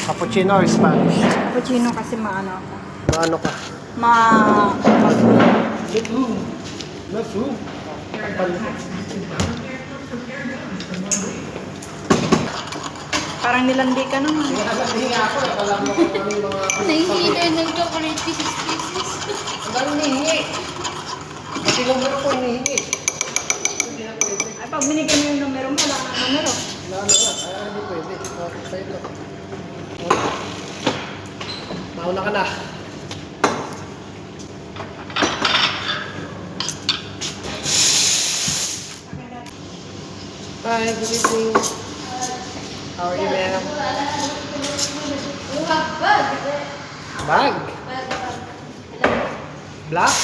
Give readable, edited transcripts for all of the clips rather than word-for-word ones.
Cappuccino or Spanish? Cappuccino kasi maano ako. Maano ka? Lafu. Parang nilandi ka naman. Hindi nga ako. Alam mo kung ano yung mga... Nahingi tayo ng chocolate pieces. Ang dami hinihingi. Kasi numero ko hinihingi. Ay, pag binigyan mo yung numero mo, wala kang numero. Wala na nga. Ay, hindi pwede. Sa'yo na. Mauna ka na. Hi, good evening. How are you, ma'am? Bag? Black?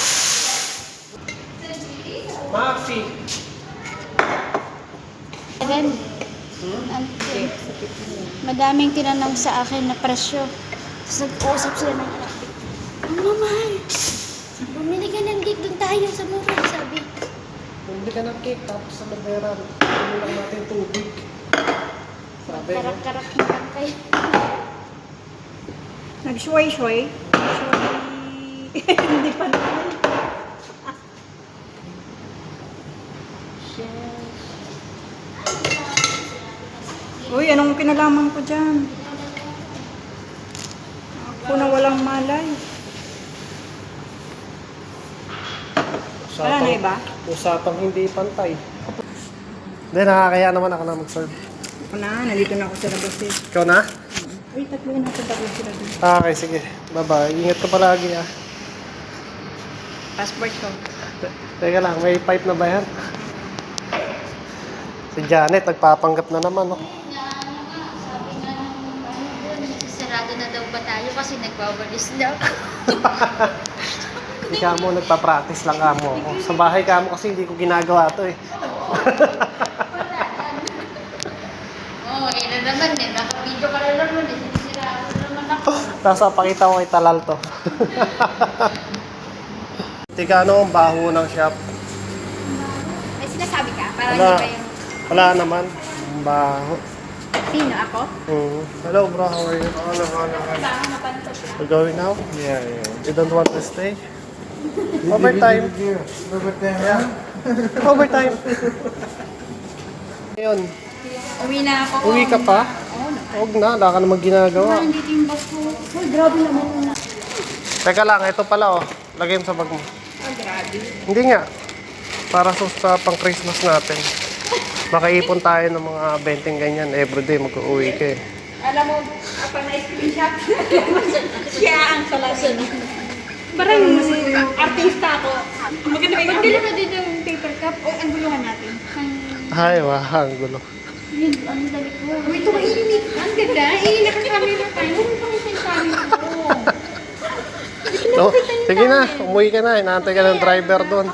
Mafi. Then, madaming tinanong sa akin na presyo. Tapos nag-uusap sila ng Arabic. Ang mamahal! Bumili ka ng cake doon tayo sa mura, sabi. Bumili ka ng cake tapos sa banderan. Bumili lang natin tubig. Sabi mo. Karak-karak na lang kayo. Nag-shuay-shuay. Hindi pa naman. Uy, anong kinalaman ko dyan? Ako na walang malay. Wala na iba? Usapang hindi pantay. Hindi, nakakaya naman ako na mag-serve. Ako na, nandito na ako sa labas eh. Ikaw na? Uy, tatlo sila dun. Okay, sige. Bye-bye. Ingat ka palagi ah. Passport ko. Teka lang, may pipe na ba yan? Si Janet, nagpapanggap na naman, no? Sabi nga sarado na daw ba tayo kasi nagbabalis daw. Hindi ka mo, nagpa-practice lang ka mo. Sa bahay ka mo kasi hindi ko ginagawa to eh. Oo, na naman eh. Naka-video ka na naman eh. Sinisiraan na naman ako. Tapos pakita ko kay Talal to. Tika, ano ang baho ng shop? May sinasabi ka? Para Wala. hindi pa yung... Wala naman. Ang baho. Sino ako? Hello bro, how are you? Baka mapantot na. We're going now? Yeah. You don't want to stay? Overtime. Yeah. Overtime. Ngayon, Uwi na ako. uwi ka pa? Huwag na, wala ka namang ginagawa. Nandito yung bag ko. Uy, grabe naman. Teka lang, ito pala oh. Lagay mo sa bag mo. Ah, grabe. Hindi nga. Para sa pang Christmas natin. Makaipon tayo ng mga benting ganyan. Everyday mag-uwi ka eh. Alam mo, pag na-screenshot, siya ang salasan. Parang artista ako. Maganda ba yung Magdala na din yung paper cup. O, ang gulungan natin. Ay, wah, ang gulo. Yun, ang dali ko. Ito mainit. Ang ganda. Nakakamera tayo. Huwag mo pakita yung camera ko. So, sige na, umuwi ka na. Inaantay ka ng driver doon.